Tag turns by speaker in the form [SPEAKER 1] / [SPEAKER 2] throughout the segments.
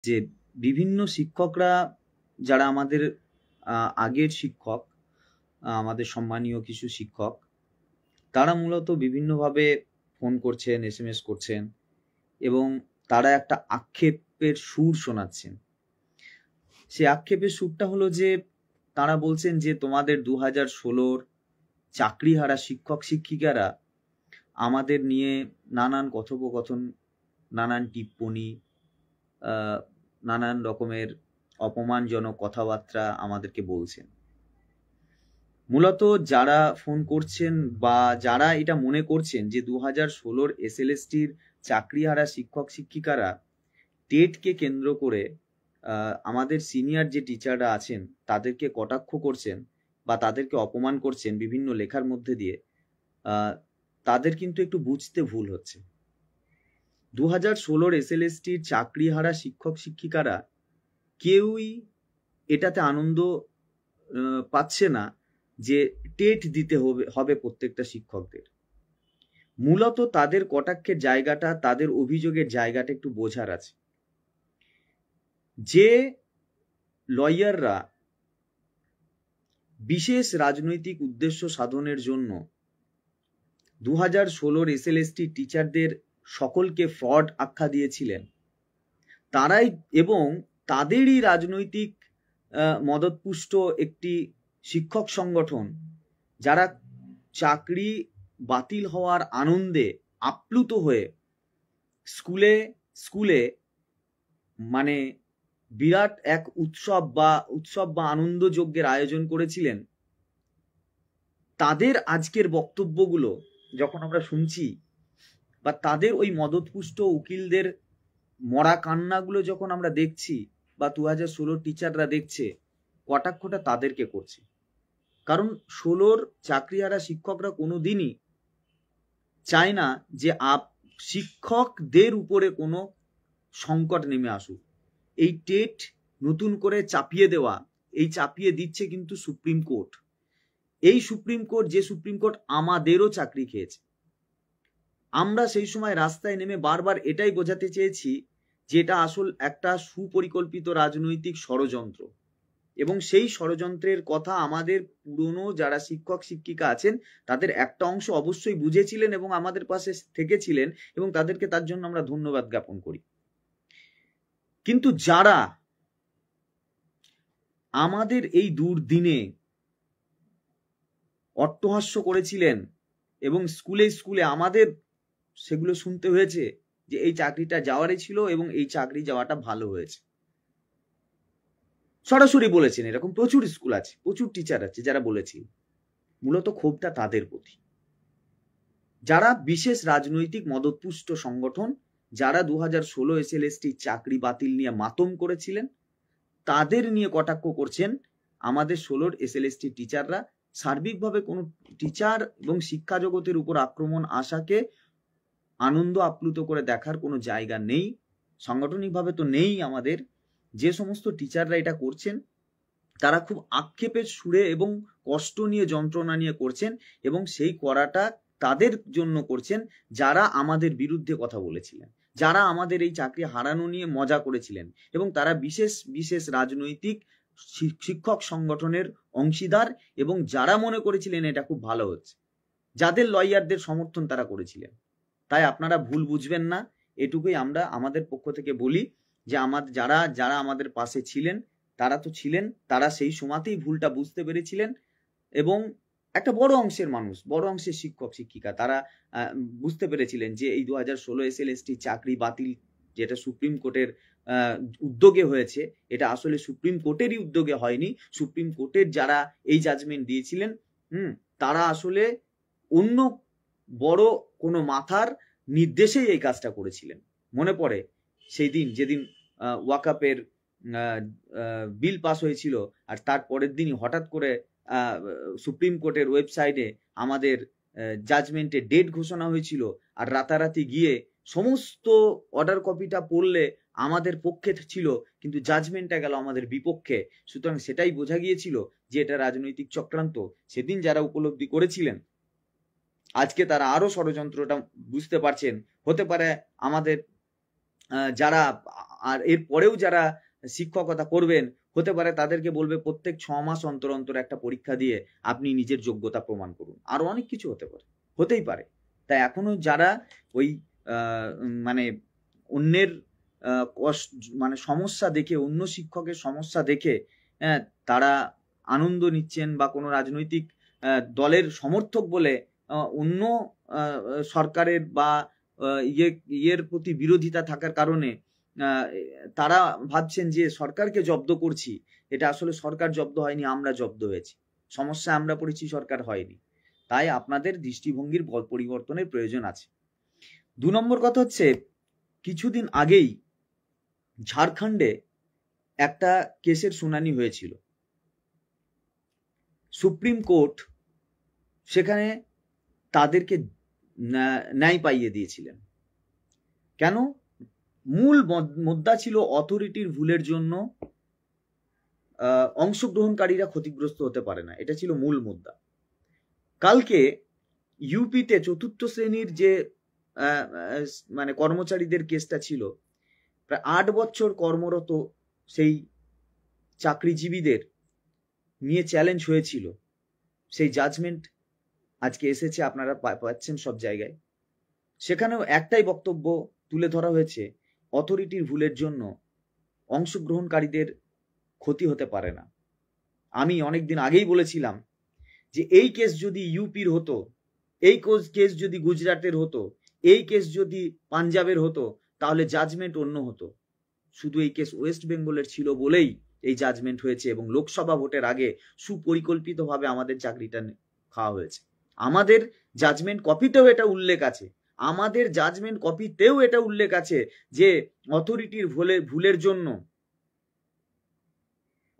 [SPEAKER 1] যে বিভিন্ন শিক্ষকরা যারা আমাদের আগের শিক্ষক, আমাদের সম্মানীয় কিছু শিক্ষক, তারা মূলত বিভিন্নভাবে ফোন করছেন, SMS করছেন এবং তারা একটা আক্ষেপের সুর শোনাচ্ছেন। সেই আক্ষেপের সুরটা হলো যে তারা বলছেন যে তোমাদের 2016-র চাকরিহারা শিক্ষক শিক্ষিকারা আমাদের নিয়ে নানান কথোপকথন, নানান টিপ্পনী, নানান রকমের অপমানজনক কথাবার্তা আমাদেরকে বলছেন। মূলত যারা ফোন করছেন বা যারা এটা মনে করছেন যে 2016-র SLSTর চাকরিহারা শিক্ষক শিক্ষিকারা টেটকে কেন্দ্র করে আমাদের সিনিয়র যে টিচাররা আছেন তাদেরকে কটাক্ষ করছেন বা তাদেরকে অপমান করছেন বিভিন্ন লেখার মধ্যে দিয়ে, তাদের কিন্তু একটু বুঝতে ভুল হচ্ছে। 2016-র SLSTর চাকরিহারা শিক্ষক শিক্ষিকারা কেউই এটাতে আনন্দ পাচ্ছে না যে টেট দিতে হবে প্রত্যেকটা শিক্ষকদের। মূলত তাদের কটাক্ষের জায়গাটা, তাদের অভিযোগের জায়গাটা একটু বোঝার আছে। যে লয়াররা বিশেষ রাজনৈতিক উদ্দেশ্য সাধনের জন্য 2016-র SLST টিচারদের সকলকে ফ্রড আখ্যা দিয়েছিলেন, তারাই এবং তাদেরই রাজনৈতিক মদতপুষ্ট একটি শিক্ষক সংগঠন যারা চাকরি বাতিল হওয়ার আনন্দে আপ্লুত হয়ে স্কুলে স্কুলে মানে বিরাট এক উৎসব বা আনন্দ যজ্ঞের আয়োজন করেছিলেন, তাদের আজকের বক্তব্যগুলো যখন আমরা শুনছি বা তাদের ওই মদতপুষ্ট উকিলদের মরা কান্নাগুলো যখন আমরা দেখছি বা 2016 টিচাররা দেখছে, কটাক্ষটা তাদেরকে করছে। কারণ 16-র চাকরিহারা শিক্ষকরা কোনোদিনই চায় না যে শিক্ষকদের উপরে কোনো সংকট নেমে আসুক। এই টেট নতুন করে চাপিয়ে দেওয়া, এই চাপিয়ে দিচ্ছে কিন্তু সুপ্রিম কোর্ট। এই সুপ্রিম কোর্ট, যে সুপ্রিম কোর্ট আমাদেরও চাকরি খেয়েছে। আমরা সেই সময় রাস্তায় নেমে বারবার এটাই বোঝাতে চেয়েছি যে এটা আসল একটা সুপরিকল্পিত রাজনৈতিক ষড়যন্ত্র, এবং সেই ষড়যন্ত্রের কথা আমাদের পুরনো যারা শিক্ষক শিক্ষিকা আছেন তাদের একটা অংশ অবশ্যই বুঝেছিলেন এবং আমাদের পাশে থেকেছিলেন, এবং তাদেরকে তার জন্য আমরা ধন্যবাদ জ্ঞাপন করি। কিন্তু যারা আমাদের এই দুর্দিনে অট্টহাস্য করেছিলেন এবং স্কুলে স্কুলে আমাদের সেগুলো শুনতে হয়েছে যে এই চাকরিটা যাওয়ারই ছিল এবং এই চাকরি যাওয়াটা ভালো হয়েছে, সরাসরি বলেছেন। এরকম প্রচুর স্কুল আছে, প্রচুর টিচার আছে যারা বলেছেন। মূলত ক্ষোভটা তাদের প্রতি, যারা বিশেষ রাজনৈতিক মদতপুষ্ট সংগঠন, যারা 2016 SLST চাকরি বাতিল নিয়ে মাতম করেছিলেন, তাদের নিয়ে কটাক্ষ করছেন আমাদের 16-র SLST টিচাররা। সার্বিকভাবে কোনো টিচার এবং শিক্ষা জগতের উপর আক্রমণ আশাকে আনন্দ আপ্লুত করে দেখার কোনো জায়গা নেই, সাংগঠনিকভাবে তো নেই আমাদের। যে সমস্ত টিচাররা এটা করছেন তারা খুব আক্ষেপের সুরে এবং কষ্ট নিয়ে, যন্ত্রণা নিয়ে করছেন, এবং সেই করাটা তাদের জন্য করছেন যারা আমাদের বিরুদ্ধে কথা বলেছিলেন, যারা আমাদের এই চাকরি হারানো নিয়ে মজা করেছিলেন, এবং তারা বিশেষ বিশেষ রাজনৈতিক শিক্ষক সংগঠনের অংশীদার, এবং যারা মনে করেছিলেন এটা খুব ভালো হচ্ছে, যাদের লয়ারদের সমর্থন তারা করেছিলেন। তাই আপনারা ভুল বুঝবেন না, এটুকুই আমরা আমাদের পক্ষ থেকে বলি যে আমাদের যারা আমাদের পাশে ছিলেন তারা তো ছিলেন, তারা সেই সময়তেই ভুলটা বুঝতে পেরেছিলেন, এবং একটা বড় অংশের মানুষ, বড় অংশের শিক্ষক শিক্ষিকা তারা বুঝতে পেরেছিলেন যে এই 2016 SLST চাকরি বাতিল যেটা সুপ্রিম কোর্টের উদ্যোগে হয়েছে, এটা আসলে সুপ্রিম কোর্টেরই উদ্যোগে হয়নি। সুপ্রিম কোর্টের যারা এই জাজমেন্ট দিয়েছিলেন তারা আসলে অন্য বড় কোনো মাথার নির্দেশেই এই কাজটা করেছিলেন। মনে পড়ে সেই দিন যেদিন ওয়াকাপের বিল পাস হয়েছিল, আর তার পরের দিনই হঠাৎ করে সুপ্রিম কোর্টের ওয়েবসাইটে আমাদের জাজমেন্টের ডেট ঘোষণা হয়েছিল, আর রাতারাতি গিয়ে সমস্ত অর্ডার কপিটা পড়লে আমাদের পক্ষে ছিল, কিন্তু জাজমেন্টটা গেল আমাদের বিপক্ষে। সুতরাং সেটাই বোঝা গিয়েছিল যে এটা রাজনৈতিক চক্রান্ত। সেদিন যারা উপলব্ধি করেছিলেন আজকে তারা আরো ষড়যন্ত্রটা বুঝতে পারছেন। হতে পারে আমাদের যারা আর এর পরেও যারা শিক্ষকতা করবেন, হতে পারে তাদেরকে বলবে প্রত্যেক 6 মাস অন্তর অন্তর একটা পরীক্ষা দিয়ে আপনি নিজের যোগ্যতা প্রমাণ করুন। আরো অনেক কিছু হতেই পারে। তাই এখনো যারা ওই মানে অন্যের মানে সমস্যা দেখে, অন্য শিক্ষকের সমস্যা দেখে তারা আনন্দ নিচ্ছেন বা কোনো রাজনৈতিক দলের সমর্থক বলে অন্য সরকারের বা ইয়ের প্রতি বিরোধিতা থাকার কারণে তারা ভাবছেন যে সরকারকে জব্দ করছি, এটা আসলে সরকার জব্দ হয়নি, আমরা জব্দ হয়েছি, সমস্যা আমরা পড়েছি, সরকার হয়নি। তাই আপনাদের দৃষ্টিভঙ্গির পরিবর্তনের প্রয়োজন আছে। 2 নম্বর কথা হচ্ছে, কিছুদিন আগেই ঝাড়খণ্ডে একটা কেসের শুনানি হয়েছিল। সুপ্রিম কোর্ট সেখানে তাদেরকে ন্যায় পাইয়ে দিয়েছিলেন। কেন? মূল মুদ্রা ছিল অথরিটির ভুলের জন্য অংশগ্রহণকারীরা ক্ষতিগ্রস্ত হতে পারে না, এটা ছিল মূল মুদ্রা। কালকে ইউপিতে 4র্থ শ্রেণীর যে মানে কর্মচারীদের কেসটা ছিল, প্রায় 8 বছর কর্মরত সেই চাকরিজীবীদের নিয়ে চ্যালেঞ্জ হয়েছিল, সেই জাজমেন্ট আজকে এসেছে, আপনারা পাচ্ছেন সব জায়গায়। সেখানেও একটাই বক্তব্য তুলে ধরা হয়েছে, অথরিটির ভুলের জন্য অংশগ্রহণকারীদের ক্ষতি হতে পারে না। আমি অনেকদিন আগেই বলেছিলাম যে এই কেস যদি ইউপির হতো, এই কেস যদি গুজরাটের হতো, এই কেস যদি পাঞ্জাবের হতো, তাহলে জাজমেন্ট অন্য হতো। শুধু এই কেস ওয়েস্ট বেঙ্গলের ছিল বলেই এই জাজমেন্ট হয়েছে, এবং লোকসভা ভোটের আগে সুপরিকল্পিতভাবে আমাদের চাকরিটা খাওয়া হয়েছে। আমাদের জাজমেন্ট কপিতেও এটা উল্লেখ আছে, আমাদের জাজমেন্ট কপিতেও এটা উল্লেখ আছে যে অথরিটির ভুলের জন্য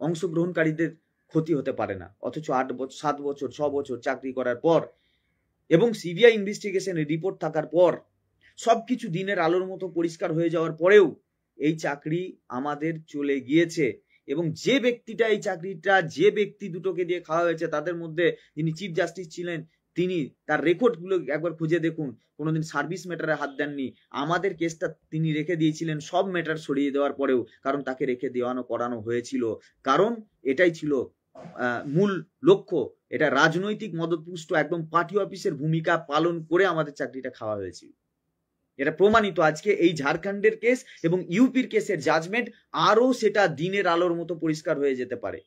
[SPEAKER 1] অংশগ্রহণকারীদের ক্ষতি হতে পারে না। অথচ 8 বছর 7 বছর 6 বছর চাকরি করার পর এবং সিবিআই ইনভেস্টিগেশনের রিপোর্ট থাকার পর সবকিছু দিনের আলোর মতো পরিষ্কার হয়ে যাওয়ার পরেও এই চাকরি আমাদের চলে গিয়েছে। এবং যে ব্যক্তিটা এই চাকরিটা, যে ব্যক্তি দুটোকে দিয়ে খাওয়া হয়েছে, তাদের মধ্যে যিনি চিফ জাস্টিস ছিলেন, তিনি তার রেকর্ডগুলো একবার খুঁজে দেখুন, কোনোদিন সার্ভিস ম্যাটারে হাত দেননি। আমাদের কেসটা তিনি রেখে দিয়েছিলেন সব ম্যাটার সরিয়ে দেওয়ার পরেও, কারণ তাকে রেখে দেওয়ানো করানো হয়েছিল, কারণ এটাই ছিল মূল লক্ষ্য। এটা রাজনৈতিক মদতপুষ্ট একদম পার্টি অফিসের ভূমিকা পালন করে আমাদের চাকরিটা খাওয়া হয়েছিল। এটা প্রমাণিত আজকে এই ঝাড়খণ্ডের কেস এবং ইউপির কেসের জাজমেন্ট, আরো সেটা দিনের আলোর মতো পরিষ্কার হয়ে যেতে পারে,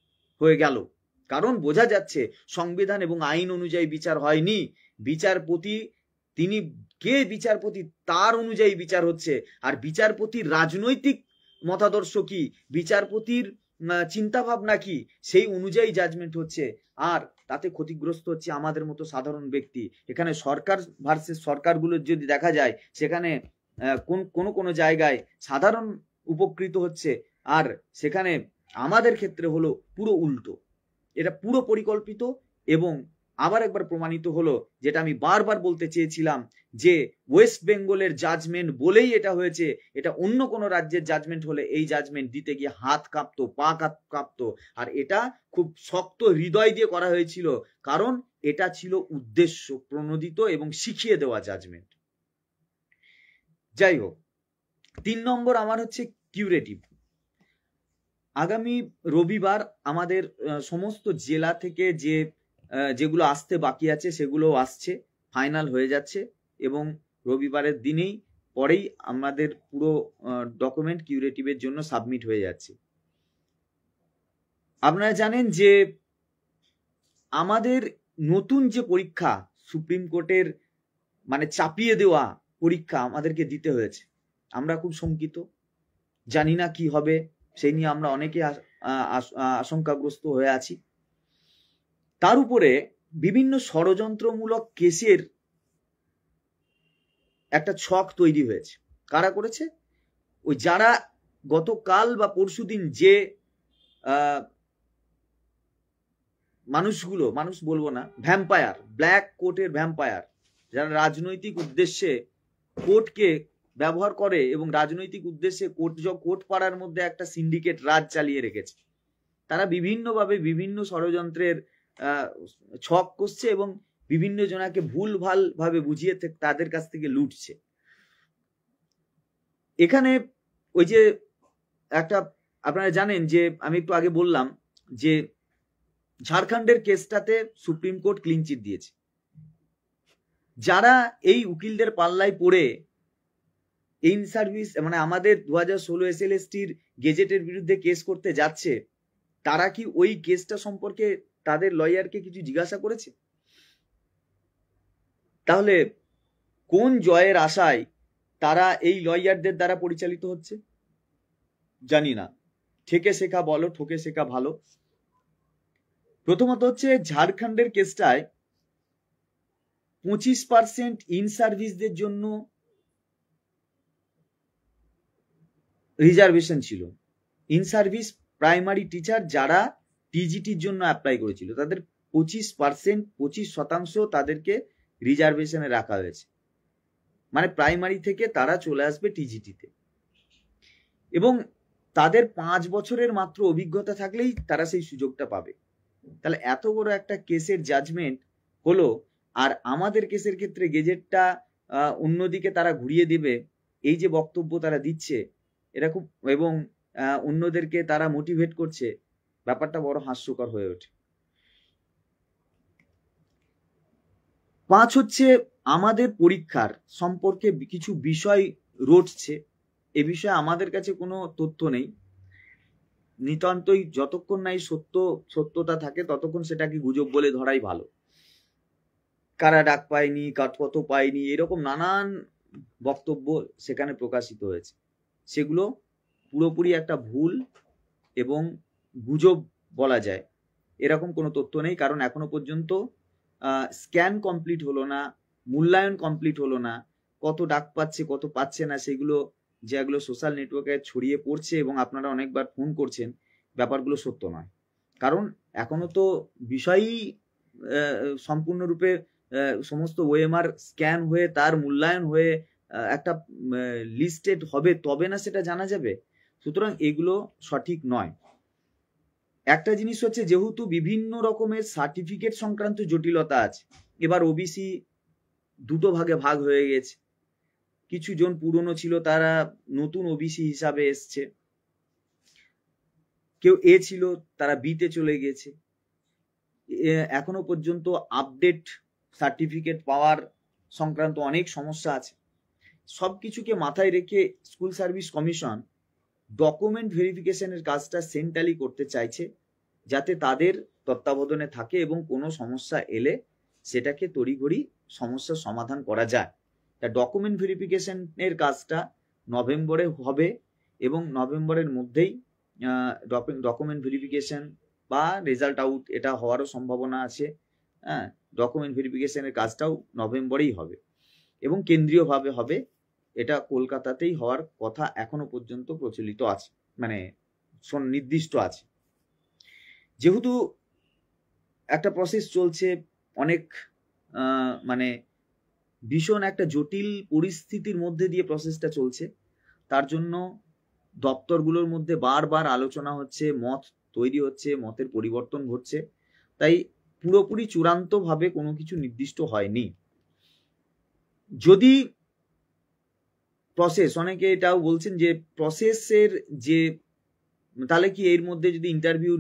[SPEAKER 1] হয়ে গেল। কারণ বোঝা যাচ্ছে সংবিধান এবং আইন অনুযায়ী বিচার হয়নি। বিচারপতি তিনি কে বিচারপতি তার অনুযায়ী বিচার হচ্ছে, আর বিচারপতির রাজনৈতিক মতাদর্শ কি, বিচারপতির চিন্তা ভাবনা কি, সেই অনুযায়ী জাজমেন্ট হচ্ছে, আর তাতে ক্ষতিগ্রস্ত হচ্ছে আমাদের মতো সাধারণ ব্যক্তি। এখানে সরকার ভার্সেস সরকারগুলো যদি দেখা যায়, সেখানে কোন জায়গায় সাধারণ উপকৃত হচ্ছে, আর সেখানে আমাদের ক্ষেত্রে হলো পুরো উল্টো। এটা পুরো পরিকল্পিত এবং আবার একবার প্রমাণিত হলো, যেটা আমি বারবার বলতে চেয়েছিলাম, যে ওয়েস্ট বেঙ্গলের জাজমেন্ট বলেই এটা হয়েছে। এটা অন্য কোনো রাজ্যের জাজমেন্ট হলে এই জাজমেন্ট দিতে গিয়ে হাত কাঁপতো, পা কাঁপতো, আর এটা খুব শক্ত হৃদয় দিয়ে করা হয়েছিল, কারণ এটা ছিল উদ্দেশ্য প্রণোদিত এবং শিখিয়ে দেওয়া জাজমেন্ট। যাই হোক, 3 নম্বর আমার হচ্ছে কিউরেটিভ। আগামী রবিবার আমাদের সমস্ত জেলা থেকে যেগুলো আসতে বাকি আছে সেগুলো আসছে, ফাইনাল হয়ে যাচ্ছে, এবং রবিবারের দিনেই পরেই আমাদের পুরো ডকুমেন্ট কিউরেটিভের জন্য সাবমিট হয়ে যাচ্ছে। আপনারা জানেন যে আমাদের নতুন যে পরীক্ষা, সুপ্রিম কোর্টের মানে চাপিয়ে দেওয়া পরীক্ষা আমাদেরকে দিতে হয়েছে। আমরা খুব শঙ্কিত, জানি না কি হবে, সেই নিয়ে আমরা অনেকে আশঙ্কাগ্রস্ত হয়ে আছি। তার উপরে বিভিন্ন ষড়যন্ত্রমূলক কেসের একটা ছক তৈরি হয়েছে। কারা করেছে? ওই যারা গতকাল বা পরশুদিন যে মানুষ বলবো না, ভ্যাম্পায়ার, ব্ল্যাক কোটের ভ্যাম্পায়ার, যারা রাজনৈতিক উদ্দেশ্যে কোর্টকে ব্যবহার করে এবং রাজনৈতিক উদ্দেশ্যে কোর্ট পাড়ার মধ্যে একটা সিন্ডিকেট রাজ চালিয়ে রেখেছে। তারা বিভিন্নভাবে বিভিন্ন ষড়যন্ত্রের ছক কষছে এবং বিভিন্ন জনাকে ভুলভাল ভাবে বুঝিয়ে তাদের কাছ থেকে লুটছে। এখানে ওই যে একটা আপনারা জানেন যে আমি একটু আগে বললাম যে ঝাড়খণ্ডের কেসটাতে সুপ্রিম কোর্ট ক্লিন চিট দিয়েছে। যারা এই উকিলদের পাল্লায় পড়ে ইন সার্ভিস মানে আমাদের 2016 SLSTর গেজেটের বিরুদ্ধে কেস করতে যাচ্ছে, তারা কি ওই কেসটা সম্পর্কে তাদের লয়ারকে কিছু জিজ্ঞাসা করেছে? তাহলে কোন জয়ের আশায় তারা এই লয়ারদের দ্বারা পরিচালিত হচ্ছে? জানি না। ঠেকে শেখা বলো, ঠকে শেখা ভালো। প্রথমত হচ্ছে ঝাড়খণ্ডের কেসটায় 25% ইন সার্ভিসদের জন্য রিজার্ভেশন ছিল। ইন সার্ভিস প্রাইমারি টিচার যারা টিজিটির জন্য অ্যাপ্লাই করেছিল তাদের 25% তাদেরকে রিজার্ভেশনে রাখা হয়েছে। মানে প্রাইমারি থেকে তারা চলে আসবে টিজিটিতে, এবং তাদের 5 বছরের মাত্র অভিজ্ঞতা থাকলেই তারা সেই সুযোগটা পাবে। তাহলে এত বড় একটা কেসের জাজমেন্ট হলো, আর আমাদের কেসের ক্ষেত্রে গেজেটটা অন্যদিকে তারা ঘুরিয়ে দেবে, এই যে বক্তব্য তারা দিচ্ছে এরকম, এবং অন্যদেরকে তারা মোটিভেট করছে, ব্যাপারটা বড় হাস্যকর হয়ে ওঠে। 5 হচ্ছে আমাদের পরীক্ষার সম্পর্কে কিছু বিষয় রটছে, এ বিষয়ে আমাদের কাছে কোনো তথ্য নেই। নিতান্তই যতক্ষণ নাই সত্যতা থাকে ততক্ষণ সেটাকে গুজব বলে ধরাই ভালো। কারা ডাক পায়নি, কত পায়নি, এরকম নানান বক্তব্য সেখানে প্রকাশিত হয়েছে। সেগুলো পুরোপুরি একটা ভুল এবং গুজব বলা যায়, এরকম কোনো তথ্য নেই। কারণ এখনো পর্যন্ত স্ক্যান কমপ্লিট হলো না, মূল্যায়ন কমপ্লিট হলো না, কত ডাক পাচ্ছে কত পাচ্ছে না সেগুলো যেগুলো সোশ্যাল নেটওয়ার্কে ছড়িয়ে পড়ছে এবং আপনারা অনেকবার ফোন করছেন, ব্যাপারগুলো সত্য নয়। কারণ এখনো তো বিষয়ই সম্পূর্ণরূপে সমস্ত ওএমআর স্ক্যান হয়ে তার মূল্যায়ন হয়ে একটা লিস্টেড হবে, তবে না সেটা জানা যাবে। সুতরাং এগুলো সঠিক নয়। একটা জিনিস হচ্ছে, যেহেতু বিভিন্ন রকমের সার্টিফিকেট সংক্রান্ত জটিলতা আছে, এবার ওবিসি দুটো ভাগে ভাগ হয়ে গেছে। কিছু জন পুরনো ছিল তারা নতুন ওবিসি হিসাবে এসছে, কেউ এ ছিল তারা বিতে চলে গেছে। এখনো পর্যন্ত আপডেট সার্টিফিকেট পাওয়ার সংক্রান্ত অনেক সমস্যা আছে। সবকিছুকে মাথায় রেখে স্কুল সার্ভিস কমিশন ডকুমেন্ট ভেরিফিকেশনের কাজটা সেন্ট্রালি করতে চাইছে, যাতে তাদের তত্ত্বাবধানে থাকে এবং কোনো সমস্যা এলে সেটাকে তড়িঘড়ি সমস্যার সমাধান করা যায়। তা ডকুমেন্ট ভেরিফিকেশনের কাজটা নভেম্বরে হবে, এবং নভেম্বরের মধ্যেই ডকুমেন্ট ভেরিফিকেশন বা রেজাল্ট আউট এটা হওয়ারও সম্ভাবনা আছে। হ্যাঁ, ডকুমেন্ট ভেরিফিকেশনের কাজটাও নভেম্বরেই হবে এবং কেন্দ্রীয়ভাবে হবে। এটা কলকাতাতেই হওয়ার কথা এখনো পর্যন্ত প্রচলিত আছে, মানে নির্দিষ্ট আছে। যেহেতু একটা প্রসেস চলছে, অনেক মানে ভীষণ একটা জটিল পরিস্থিতির মধ্যে দিয়ে প্রসেসটা চলছে, তার জন্য দপ্তরগুলোর মধ্যে বারবার আলোচনা হচ্ছে, মত তৈরি হচ্ছে, মতের পরিবর্তন ঘটছে। তাই পুরোপুরি চূড়ান্তভাবে কোনো কিছু নির্দিষ্ট হয়নি। যদি প্রসেস, অনেকে এটাও বলছেন যে প্রসেসের যে, তাহলে কি এর মধ্যে যদি ইন্টারভিউ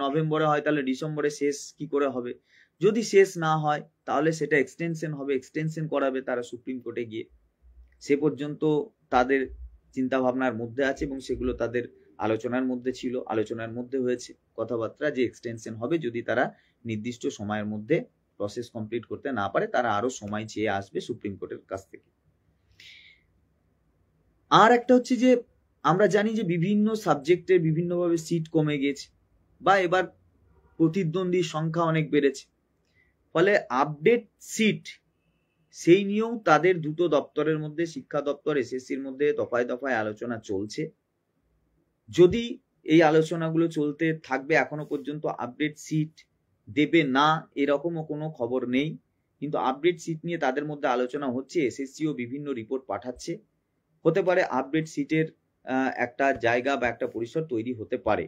[SPEAKER 1] নভেম্বরে হয় তাহলে ডিসেম্বরে শেষ কি করে হবে? যদি শেষ না হয় তাহলে সেটা এক্সটেনশন হবে, এক্সটেনশন করাবে তারা সুপ্রিম কোর্টে গিয়ে। সে পর্যন্ত তাদের চিন্তা ভাবনার মধ্যে আছে এবং সেগুলো তাদের আলোচনার মধ্যে ছিল, আলোচনার মধ্যে হয়েছে কথাবার্তা যে এক্সটেনশন হবে। যদি তারা নির্দিষ্ট সময়ের মধ্যে প্রসেস কমপ্লিট করতে না পারে, তারা আরো সময় চেয়ে আসবে সুপ্রিম কোর্টের কাছ থেকে। আর একটা হচ্ছে যে আমরা জানি যে বিভিন্ন সাবজেক্টে বিভিন্নভাবে সিট কমে গেছে, বা এবার প্রতিদ্বন্দ্বীর সংখ্যা অনেক বেড়েছে, ফলে আপডেট সিট সেই নিয়েও তাদের দুটো দপ্তরের মধ্যে, শিক্ষা দপ্তর এসএসসির মধ্যে দফায় দফায় আলোচনা চলছে। যদি এই আলোচনাগুলো চলতে থাকবে, এখনো পর্যন্ত আপডেট সিট দেবে না এরকমও কোনো খবর নেই, কিন্তু আপডেট সিট নিয়ে তাদের মধ্যে আলোচনা হচ্ছে। এসএসসিও বিভিন্ন রিপোর্ট পাঠাচ্ছে, হতে পারে আপডেট সিটের একটা জায়গা বা একটা পরিসর তৈরি হতে পারে।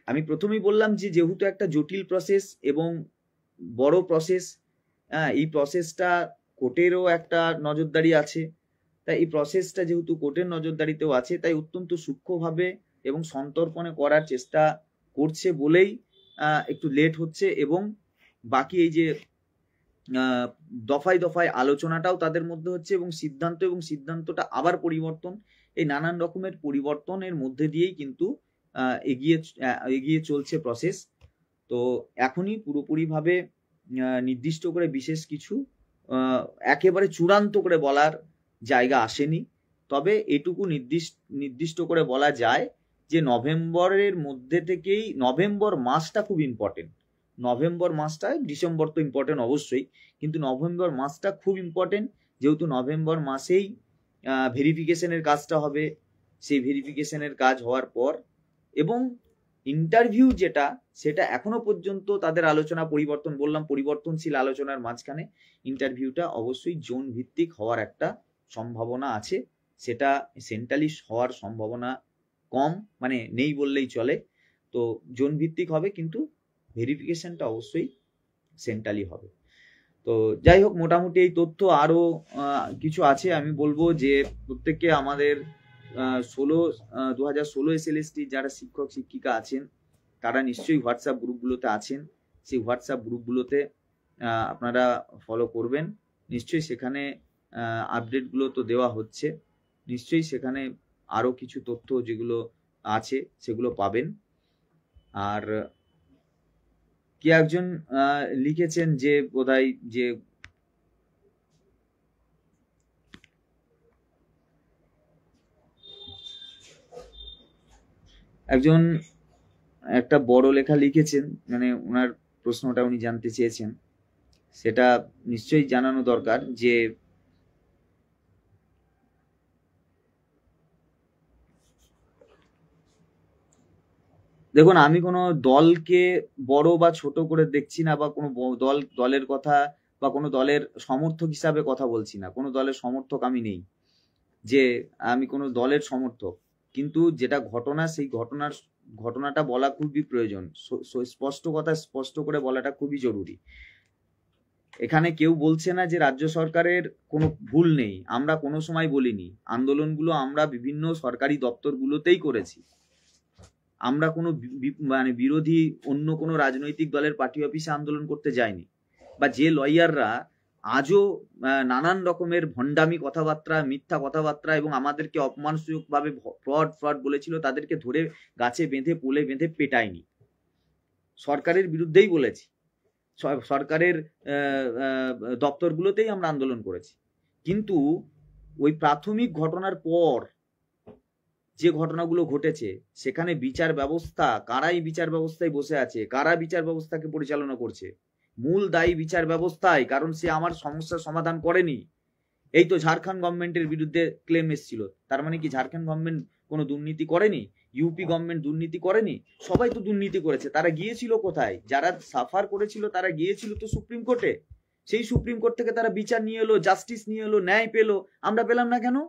[SPEAKER 1] আমি প্রথমেই বললাম যে যেহেতু একটা জটিল প্রসেস এবং বড় প্রসেস, এই প্রসেসটা কোর্টেরও একটা নজরদারি আছে, তাই এই প্রসেসটা যেহেতু কোর্টের নজরদারিতেও আছে, তাই অত্যন্ত সূক্ষ্মভাবে এবং সন্তর্পণে করার চেষ্টা করছে বলেই একটু লেট হচ্ছে। এবং বাকি এই যে দফায় দফায় আলোচনাটাও তাদের মধ্যে হচ্ছে এবং সিদ্ধান্তটা আবার পরিবর্তন, এই নানান রকমের পরিবর্তনের মধ্যে দিয়েই কিন্তু এগিয়ে চলছে প্রসেস। তো এখনই পুরোপুরিভাবে নির্দিষ্ট করে বিশেষ কিছু একেবারে চূড়ান্ত করে বলার জায়গা আসেনি। তবে এটুকু নির্দিষ্ট করে বলা যায় যে নভেম্বরের মধ্যে থেকেই, নভেম্বর মাসটা খুব ইম্পর্টেন্ট। নভেম্বর মাসটা, ডিসেম্বর তো ইম্পর্টেন্ট অবশ্যই, কিন্তু নভেম্বর মাসটা খুব ইম্পর্টেন্ট, যেহেতু নভেম্বর মাসেই ভেরিফিকেশনের কাজটা হবে। সেই ভেরিফিকেশনের কাজ হওয়ার পর এবং ইন্টারভিউ যেটা, সেটা এখনো পর্যন্ত তাদের আলোচনা পরিবর্তনশীল আলোচনার মাঝখানে ইন্টারভিউটা অবশ্যই জোন ভিত্তিক হওয়ার একটা সম্ভাবনা আছে। সেটা সেন্ট্রালি হওয়ার সম্ভাবনা কম, মানে নেই বললেই চলে। তো জোন ভিত্তিক হবে, কিন্তু ভেরিফিকেশনটা অবশ্যই সেন্ট্রালি হবে। তো যাই হোক, মোটামুটি এই তথ্য। আরো কিছু আছে, আমি বলবো যে প্রত্যেককে আমাদের 2016 SLST যারা শিক্ষক শিক্ষিকা আছেন তারা নিশ্চয়ই হোয়াটসঅ্যাপ গ্রুপগুলোতে আছেন। সেই হোয়াটসঅ্যাপ গ্রুপগুলোতে আপনারা ফলো করবেন। নিশ্চয়ই সেখানে আপডেটগুলো তো দেওয়া হচ্ছে, নিশ্চয়ই সেখানে আরো কিছু তথ্য যেগুলো আছে সেগুলো পাবেন। আর কি একজন লিখেছেন যে বোধহয় যে একজন একটা বড় লেখা লিখেছেন, মানে ওনার প্রশ্নটা উনি জানতে চেয়েছেন, সেটা নিশ্চয়ই জানানো দরকার। যে দেখুন, আমি কোনো দলকে বড় বা ছোট করে দেখছি না, বা কোনো দলের কথা বা কোনো দলের সমর্থক হিসাবে কথা বলছি না। কোনো দলের সমর্থক আমি নেই যে আমি কোনো দলের সমর্থক, কিন্তু যেটা ঘটনা, সেই ঘটনাটা বলা খুবই প্রয়োজন। স্পষ্ট কথা স্পষ্ট করে বলাটা খুবই জরুরি। এখানে কেউ বলছে না যে রাজ্য সরকারের কোনো ভুল নেই, আমরা কোনো সময় বলিনি। আন্দোলনগুলো আমরা বিভিন্ন সরকারি দপ্তরগুলোতেই করেছি। আমরা কোনো মানে বিরোধী অন্য কোনো রাজনৈতিক দলের পার্টি অফিসে আন্দোলন করতে যাইনি। বা যে লয়াররা আজও নানান রকমের ভণ্ডামি কথাবার্তা, মিথ্যা কথাবার্তা এবং আমাদেরকে অপমানসূচকভাবে ফ্রড বলেছিল, তাদেরকে ধরে গাছে বেঁধে পোলে বেঁধে পেটায়নি। সরকারের বিরুদ্ধেই বলেছি, সরকারের দপ্তরগুলোতেই আমরা আন্দোলন করেছি। কিন্তু ওই প্রাথমিক ঘটনার পর যে ঘটনাগুলো ঘটেছে, সেখানে বিচার ব্যবস্থা, কারাই বিচার ব্যবস্থায় বসে আছে, কারা বিচার ব্যবস্থাকে পরিচালনা করছে, মূল দায়ী বিচার ব্যবস্থায়। কারণ সে আমার সমস্যার সমাধান করেনি। এই তো ঝাড়খণ্ড গভর্নমেন্টের বিরুদ্ধে ক্লেম এসেছিল, তার মানে কি ঝাড়খণ্ড গভর্নমেন্ট কোনো দুর্নীতি করেনি? ইউপি গভর্নমেন্ট দুর্নীতি করেনি? সবাই তো দুর্নীতি করেছে। তারা গিয়েছিল কোথায়? যারা সাফার করেছিল তারা গিয়েছিল তো সুপ্রিম কোর্টে। সেই সুপ্রিম কোর্ট থেকে তারা বিচার নিয়ে এলো, জাস্টিস নিয়ে এলো, ন্যায় পেলো। আমরা পেলাম না কেন?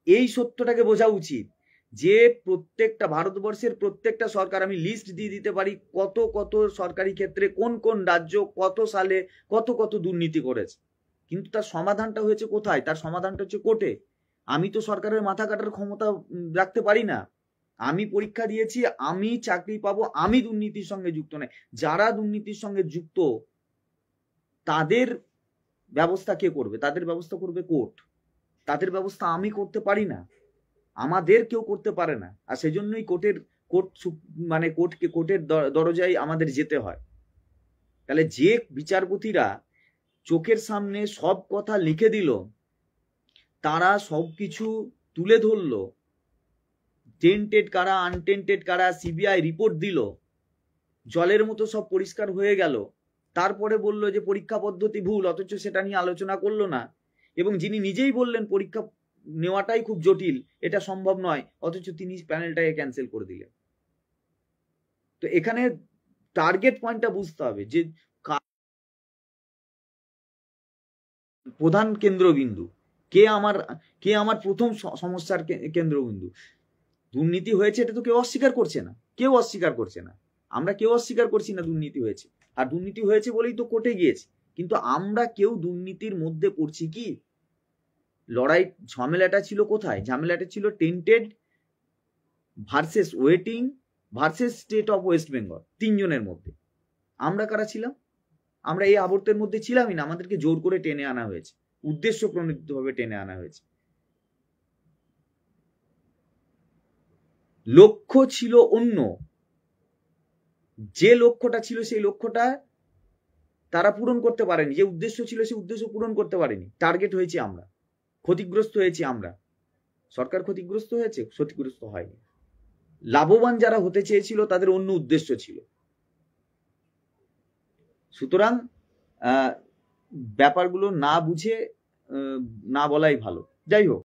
[SPEAKER 1] এই সত্যটাকে বোঝা উচিত যে প্রত্যেকটা ভারতবর্ষের প্রত্যেকটা সরকার, আমি লিস্ট দিয়ে দিতে পারি কত কত সরকারি ক্ষেত্রে কোন কোন রাজ্য কত সালে কত কত দুর্নীতি করেছে, কিন্তু তার সমাধানটা হয়েছে কোথায়? তার সমাধানটা হচ্ছে কোর্টে। আমি তো সরকারের মাথা কাটার ক্ষমতা রাখতে পারি না। আমি পরীক্ষা দিয়েছি, আমি চাকরি পাবো, আমি দুর্নীতির সঙ্গে যুক্ত নয়। যারা দুর্নীতির সঙ্গে যুক্ত তাদের ব্যবস্থা কে করবে? তাদের ব্যবস্থা করবে কোর্ট। তাদের ব্যবস্থা আমি করতে পারি না, আমাদের কেউ করতে পারে না। আর সেজন্যই কোর্টের দরজায় আমাদের যেতে হয়। তাহলে যে বিচারপতিরা চোখের সামনে সব কথা লিখে দিল, তারা সবকিছু তুলে ধরলো, টেন্টেড কারা আনটেন্টেড কারা, সিবিআই রিপোর্ট দিল, জলের মতো সব পরিষ্কার হয়ে গেল, তারপরে বলল যে পরীক্ষা পদ্ধতি ভুল, অথচ সেটা নিয়ে আলোচনা করলো না। এবং যিনি নিজেই বললেন পরীক্ষা নেওয়াটাই খুব জটিল, এটা সম্ভব নয়, অথচ তিনি প্যানেলটাকে ক্যান্সেল করে দিলেন। তো এখানে টার্গেট পয়েন্টটা বুঝতে হবে যে প্রধান কেন্দ্রবিন্দু কে আমার প্রথম সমস্যার কেন্দ্রবিন্দু। দুর্নীতি হয়েছে, এটা তো কেউ অস্বীকার করছে না, আমরা কেউ অস্বীকার করছি না দুর্নীতি হয়েছে। আর দুর্নীতি হয়েছে বলেই তো কোর্টে গিয়েছি। কিন্তু আমরা কেউ দুর্নীতির মধ্যে পড়ছি কি? লড়াই ঝামেলাটা ছিল কোথায়? ঝামেলাটা ছিল tainted versus waiting versus state of West Bengal, তিনজনের মধ্যে। আমরা কারা ছিলাম? আমরা এই আবর্তের মধ্যে ছিলামই না, আমাদেরকে জোর করে টেনে আনা হয়েছে, উদ্দেশ্য প্রণোদিতভাবে টেনে আনা হয়েছে। লক্ষ্য ছিল অন্য, যে লক্ষ্যটা ছিল সেই লক্ষ্যটা তারা পূরণ করতে পারেনি, যে উদ্দেশ্য ছিল সেই উদ্দেশ্য পূরণ করতে পারেনি। টার্গেট হয়েছি আমরা, ক্ষতিগ্রস্ত হয়েছি আমরা। সরকার ক্ষতিগ্রস্ত হয়েছে? ক্ষতিগ্রস্ত হয়নি। লাভবান যারা হতে চেয়েছিল তাদের অন্য উদ্দেশ্য ছিল। সুতরাং ব্যাপারগুলো না বুঝে না বলাই ভালো। যাই হোক,